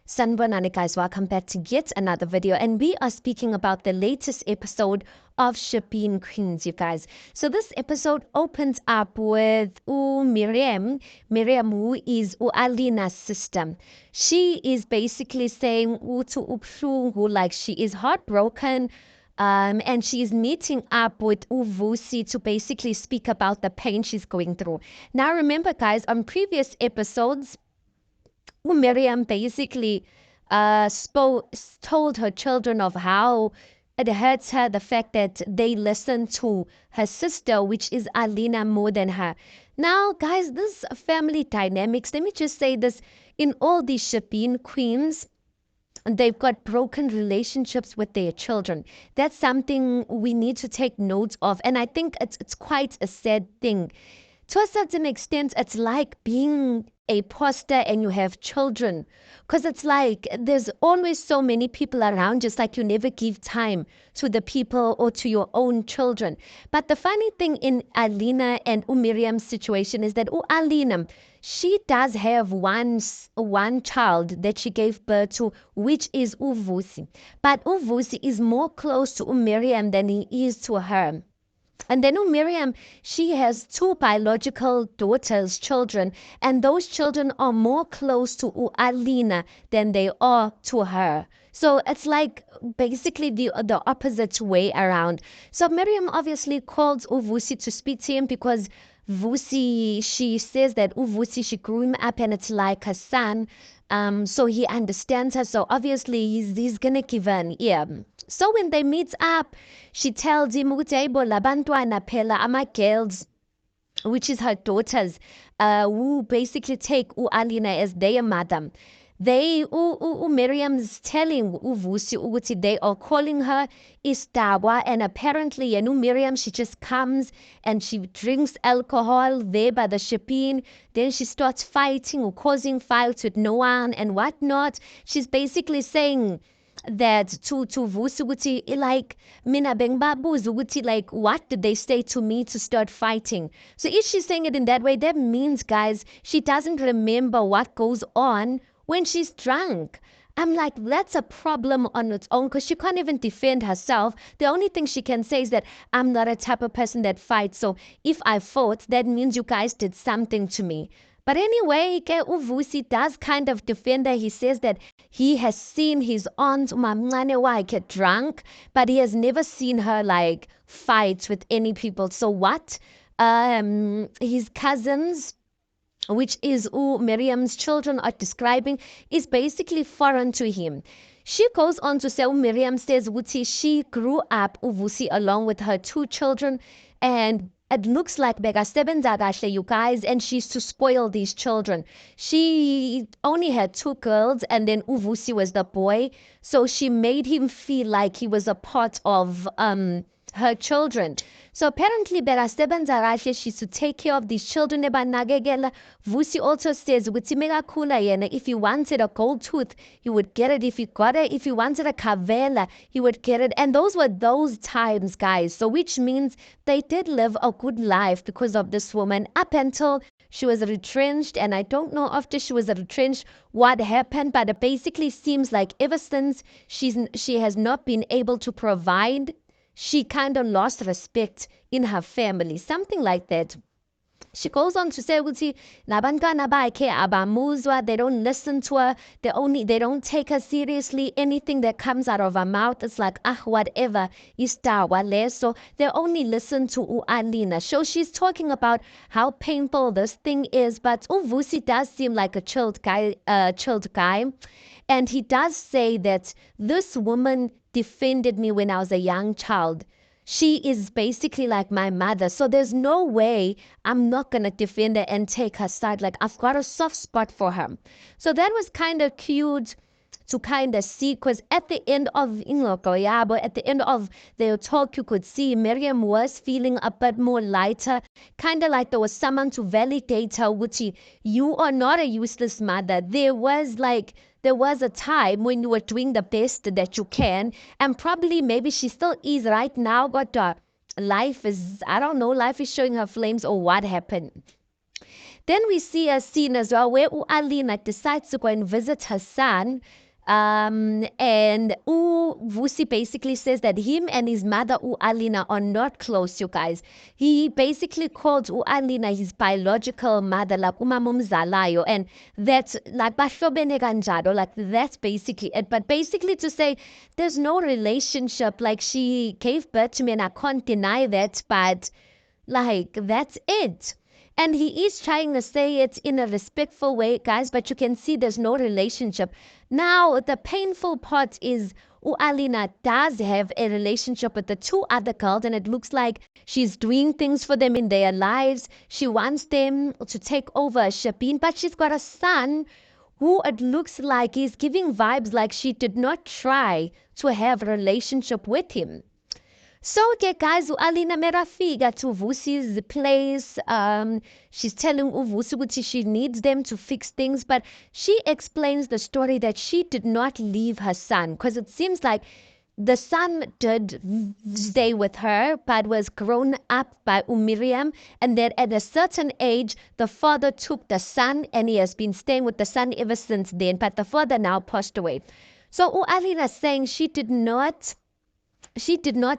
Sanbonani guys, welcome back to yet another video, and we are speaking about the latest episode of Shebeen Queens, you guys. So this episode opens up with Miriam, who is Alina's sister. She is basically saying like she is heartbroken. And she is meeting up with Uvusi to basically speak about the pain she's going through. Now, remember, guys, on previous episodes, Miriam basically told her children of how it hurts her the fact that they listen to her sister, which is Alina, more than her. Now, guys, this family dynamics, let me just say this, in all these Shebeen Queens, they've got broken relationships with their children. That's something we need to take note of, and I think it's quite a sad thing. To a certain extent, it's like being a pastor and you have children, because it's like there's always so many people around, just like you never give time to the people or to your own children. But the funny thing in Alina and Miriam's situation is that Alina, she does have one child that she gave birth to, which is Uvusi. But Uvusi is more close to Miriam than he is to her. And then Miriam, she has two biological daughters, children, and those children are more close to Alina than they are to her. So it's like basically the opposite way around. So Miriam obviously called Uvusi to speak to him because Vusi, she says that Uvusi, she grew him up and it's like a son. So he understands her. So obviously he's gonna give her an ear. So when they meet up, she tells him ukuthi hayibo labantwana phela ama-girls, which is her daughters, who basically take Alina as their mother. Miriam's telling Uvusi ukuthi they are calling her Istawa, and apparently Miriam, she just comes and she drinks alcohol there by the Shebeen. Then she starts fighting or causing fights with no one and whatnot. She's basically saying that to Vusi ukuthi like mina bengibabuza ukuthi like what did they say to me to start fighting. So if she's saying it in that way, that means, guys, she doesn't remember what goes on when she's drunk. I'm like, that's a problem on its own, because she can't even defend herself. The only thing she can say is that I'm not a type of person that fights. So if I fought, that means you guys did something to me. But anyway, Uvusi does kind of defend her. He says that he has seen his aunt umamncane get drunk, but he has never seen her like fight with any people. So what? His cousins, which is who Miriam's children are describing, is basically foreign to him. She goes on to say, Miriam says, Wuti, she grew up Uvusi along with her two children, and it looks like bekasebenza kahle, you guys, and she used to spoil these children. She only had two girls, and then Uvusi was the boy, so she made him feel like he was a part of her children. So apparently bekasebenza kahle, she used to take care of these children ebanakekela. Vusi also says ukuthi mekakhula yena, if you wanted a gold tooth, you would get it. If you wanted a kavela, you would get it. And those were those times, guys. So which means they did live a good life because of this woman up until she was retrenched. And I don't know after she was retrenched what happened, but it basically seems like ever since she has not been able to provide, she kind of lost respect in her family, something like that. She goes on to say, "Nabantwana bakhe abamuzwa, they don't listen to her, they don't take her seriously. Anything that comes out of her mouth, it's like, whatever, istawa." So they only listen to Alina. So she's talking about how painful this thing is, but Uvusi does seem like a chilled guy. And he does say that this woman defended me when I was a young child. She is basically like my mother. So there's no way I'm not going to defend her and take her side. Like, I've got a soft spot for her. So that was kind of cute to kind of see, because at the end of at the end of their talk, you could see Miriam was feeling a bit more lighter, kind of like there was someone to validate her, which you are not a useless mother. There was a time when you were doing the best that you can, and probably maybe she still is right now, but life is, I don't know, life is showing her flames or what happened. Then we see a scene as well where Alina decides to go and visit her son. And Vusi basically says that him and his mother Alina are not close, you guys. He basically called Alina his biological mother, like umama umzalayo, and that's like bahlobene kanjalo, like that's basically it. But basically to say there's no relationship, like she gave birth to me and I can't deny that, but like that's it. And he is trying to say it in a respectful way, guys, but you can see there's no relationship. Now, the painful part is Alina does have a relationship with the two other girls, and it looks like she's doing things for them in their lives. She wants them to take over Shebeen, but she's got a son who it looks like is giving vibes like she did not try to have a relationship with him. So, okay, guys, Alina merafika to Vusi's place. She's telling Uvusi ukuthi she needs them to fix things, but she explains the story that she did not leave her son because it seems like the son did stay with her, but was grown up by Miriam, and that at a certain age, the father took the son, and he has been staying with the son ever since then. But the father now passed away. So Alina is saying she did not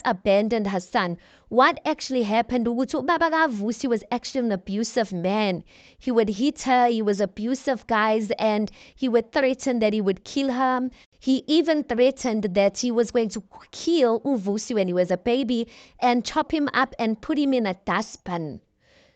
abandon her son. What actually happened, Baba Vusi was actually an abusive man. He would hit her, he was abusive, guys, and he would threaten that he would kill her. He even threatened that he was going to kill Uvusi when he was a baby and chop him up and put him in a dustbin.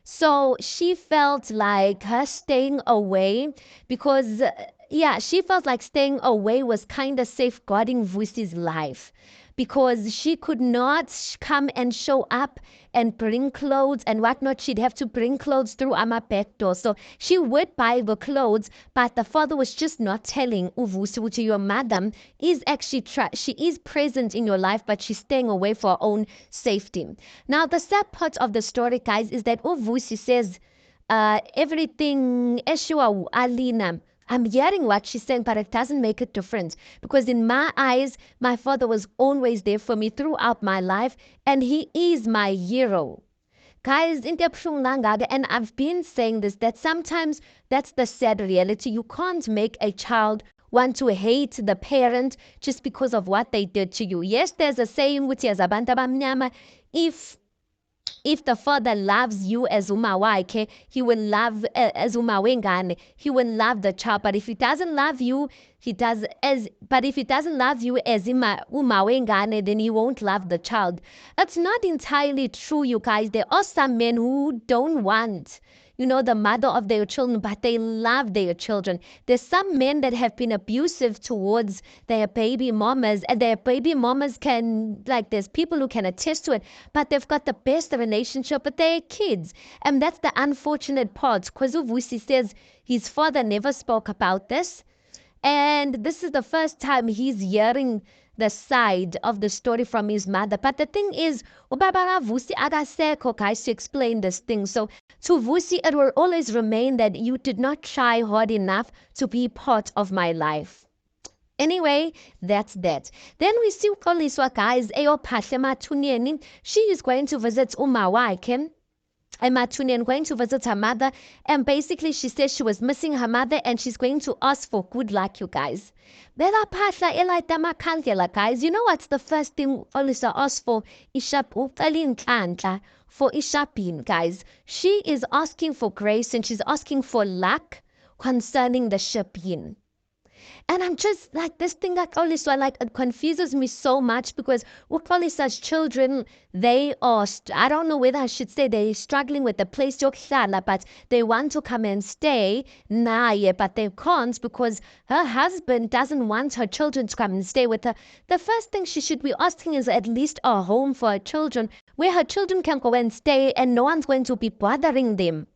So she felt like her staying away because, yeah, she felt like staying away was kind of safeguarding Vusi's life because she could not come and show up and bring clothes and whatnot. She'd have to bring clothes through Ama back door. So she would buy the clothes, but the father was just not telling Uvusi to your madam is actually she is present in your life, but she's staying away for her own safety. Now, the sad part of the story, guys, is that Uvusi says everything Eshua Alina. I'm hearing what she's saying, but it doesn't make a difference because in my eyes, my father was always there for me throughout my life, and he is my hero. Guys, and I've been saying this, that sometimes that's the sad reality. You can't make a child want to hate the parent just because of what they did to you. Yes, there's a saying which is abantu abamnyama, if the father loves you as umawakhe, he will love as umawengane. He will love the child. But if he doesn't love you, if he doesn't love you as umawengane, then he won't love the child. That's not entirely true, you guys. There are some men who don't want the mother of their children, but they love their children. There's some men that have been abusive towards their baby mamas, and their baby mamas there's people who can attest to it, but they've got the best relationship with their kids. And that's the unfortunate part. Kwazuvusi says his father never spoke about this. And this is the first time he's hearing the side of the story from his mother. But the thing is, Ubaba Vusi agaseko guys to explain this thing. So to Vusi, it will always remain that you did not try hard enough to be part of my life. Anyway, that's that. Then we see Koliswa guys, she is going to visit Umawake. Ematunian going to visit her mother, and basically she says she was missing her mother and she's going to ask for good luck, you guys. Guys, you know what's the first thing Olisa asked for? For Ishapin, guys. She is asking for grace and she's asking for luck concerning the Shebeen. And I'm just like, this thing that Oliswa, it confuses me so much because Ukolisa's children, they are, I don't know whether I should say they're struggling with the place yokuhlala, but they want to come and stay, but they can't because her husband doesn't want her children to come and stay with her. The first thing she should be asking is at least a home for her children, where her children can go and stay and no one's going to be bothering them.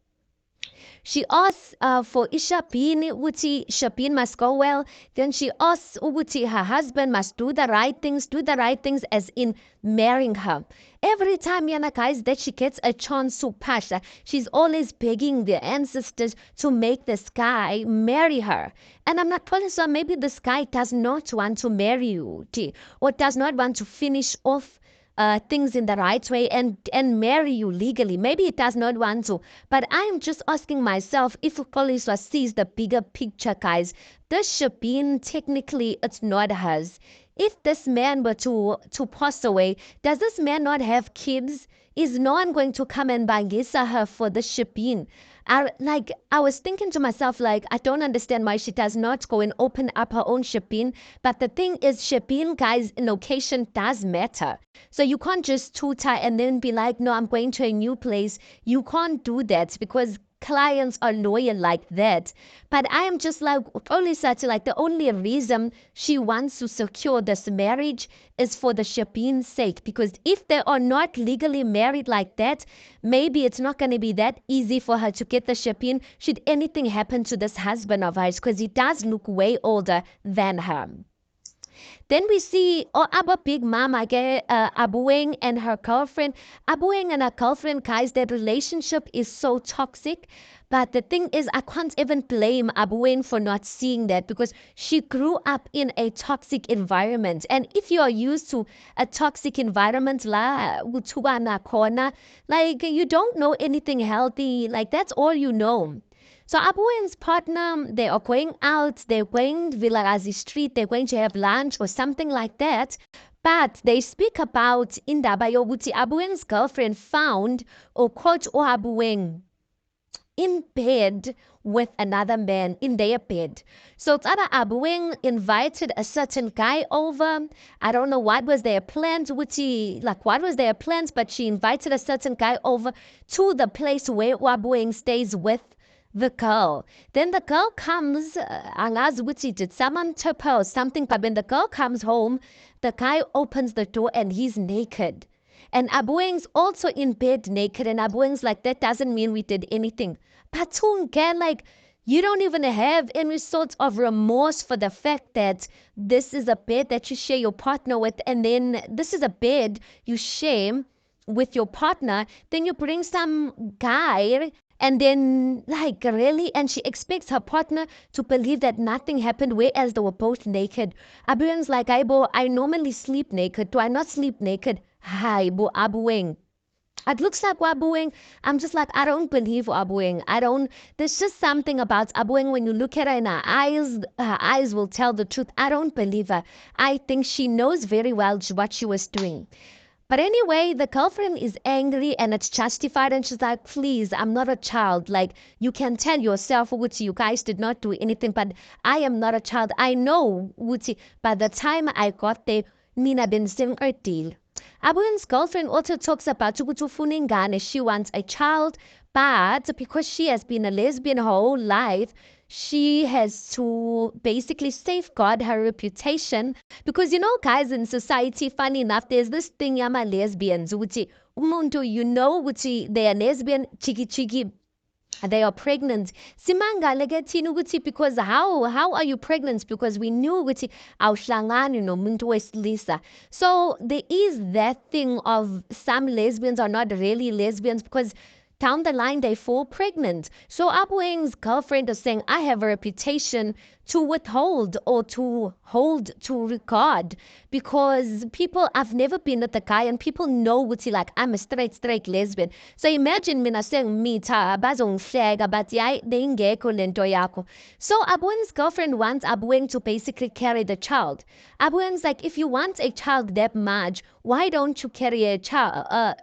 She asks for Shebeen, Uti Shebeen must go well. Then she asks Uti her husband must do the right things as in marrying her. Every time, guys, that she gets a chance to pasha, she's always begging the ancestors to make this guy marry her. And I'm not telling so maybe this guy does not want to marry you, or does not want to finish off things in the right way and marry you legally. Maybe it does not want to, but I am just asking myself if Koliswa sees the bigger picture, guys. This Shebeen, technically, it's not hers. If this man were to pass away, does this man not have kids? Is no one going to come and bangisa her for the Shebeen? I was thinking to myself, like, I don't understand why she does not go and open up her own Shebeen. But the thing is, Shebeen, guys, location does matter. So you can't just tutor and then be like, no, I'm going to a new place. You can't do that because clients are loyal like that. But I am just like, only such like the only reason she wants to secure this marriage is for the Shebeen's sake. Because if they are not legally married like that, maybe it's not going to be that easy for her to get the Shebeen should anything happen to this husband of hers, because he does look way older than her. Then we see our big mama, Abueng and her girlfriend. Abueng and her girlfriend, guys, their relationship is so toxic. But the thing is, I can't even blame Abueng for not seeing that because she grew up in a toxic environment. And if you are used to a toxic environment, like you don't know anything healthy, like that's all you know. So Abuen's partner, they are going out, they're going to Vilarazi Street, they're going to have lunch or something like that. But they speak about indaba yokuthi Abuen's girlfriend found or caught Abueng in bed with another man in their bed. So Tada Abueng invited a certain guy over. I don't know what was their plans, what was their plans, but she invited a certain guy over to the place where Abueng stays with the girl. Then the girl comes, angazi ukuthi did someone tip her or something, but when the girl comes home, the guy opens the door and he's naked. And Abueng's also in bed naked, and Abueng's like, that doesn't mean we did anything. But again, like, you don't even have any sort of remorse for the fact that this is a bed that you share your partner with, and then this is a bed you share with your partner, then you bring some guy and then, like, really? And she expects her partner to believe that nothing happened, whereas they were both naked. Abueng's like, Aibo, I normally sleep naked. Do I not sleep naked? Hi, bo Abueng. It looks like Abueng. I'm just like, I don't believe Abueng. I don't. There's just something about Abueng when you look at her in her eyes will tell the truth. I don't believe her. I think she knows very well what she was doing. But anyway, the girlfriend is angry and it's justified. And she's like, please, I'm not a child. Like, you can tell yourself, Wuti, you guys did not do anything, but I am not a child. I know, Wuti, by the time I got there, Nina been seeing a deal. Abuen's girlfriend also talks about Ngane. She wants a child, but because she has been a lesbian her whole life, she has to basically safeguard her reputation. Because, you know, guys, in society, funny enough, there's this thing, yama lesbians, umuntu, you know, they are lesbian, chiki, they are pregnant. Simanga thina ukuthi because how are you pregnant? Because we knew ukuthi awuhlangani nomuntu wesilisa. So there is that thing of some lesbians are not really lesbians because down the line they fall pregnant. So Abueng's girlfriend is saying, I have a reputation to withhold or to hold to regard because people, I've never been with a guy and people know what he like, I'm a straight lesbian. So imagine mina saying me ta bazongihleka but yayi deyingekho lento yakho. So Abueng's girlfriend wants Abueng to basically carry the child. Abueng's like, if you want a child that much, why don't you carry a child?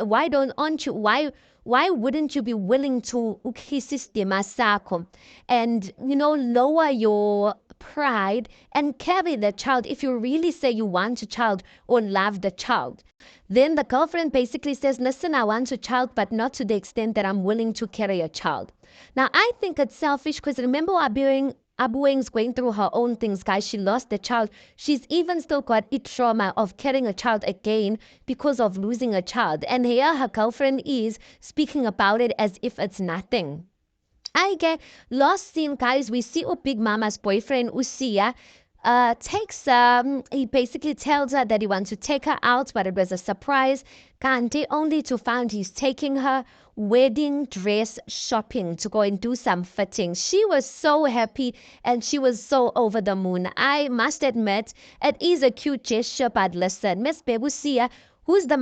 Why wouldn't you be willing to ukhisistima sakho and, you know, lower your pride and carry the child if you really say you want a child or love the child? Then the girlfriend basically says, listen, I want a child, but not to the extent that I'm willing to carry a child. Now, I think it's selfish because remember Abueng's going through her own things, guys. She lost the child. She's even still got a trauma of carrying a child again because of losing a child. And here her girlfriend is speaking about it as if it's nothing. I get last scene, guys. We see Big Mama's boyfriend, Usia, he basically tells her that he wants to take her out, but it was a surprise. Kante only to find he's taking her wedding dress shopping to go and do some fitting. She was so happy and she was so over the moon. I must admit, it is a cute gesture, but listen, Miss Bebusia, Where's the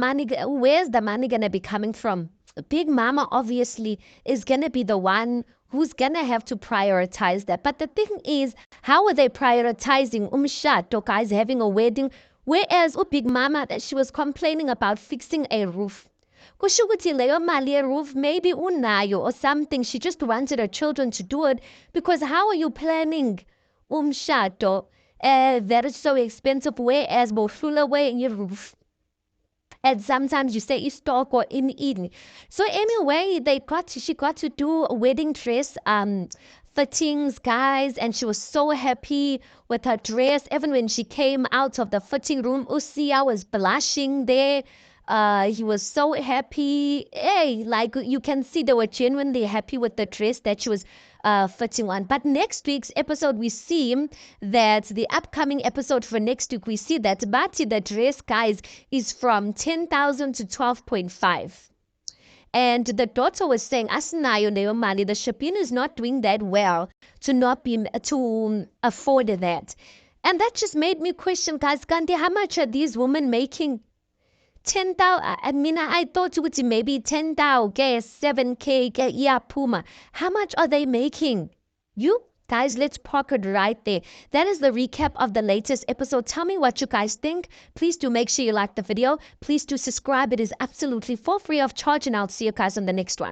money gonna be coming from? Big Mama obviously is gonna be the one who's gonna have to prioritize that. But the thing is, how are they prioritizing umshado, guys, having a wedding, whereas Big Mama that she was complaining about fixing a roof? Kusho ukuthi leyo mali ye-roof maybe unayo or something. She just wanted her children to do it, because how are you planning umshado that is so expensive, whereas bohlula way in your roof? And sometimes you say stock or in. So anyway, she got to do a wedding dress fittings, guys, and she was so happy with her dress. Even when she came out of the fitting room, Usia was blushing there. He was so happy. Hey, like you can see they were genuinely happy with the dress that she was fitting on. But next week's episode, we see that the upcoming episode for next week, we see that Bati, the dress, guys, is from 10,000 to 12.5. And the daughter was saying, Asinayo leyo mali, the Shebeen is not doing that well to afford that. And that just made me question, guys, Gandhi, how much are these women making? 10,000. I mean, I thought it would be maybe 10,000, 7K, yeah, Puma. How much are they making? You guys, let's park it right there. That is the recap of the latest episode. Tell me what you guys think. Please do make sure you like the video. Please do subscribe. It is absolutely for free of charge, and I'll see you guys on the next one.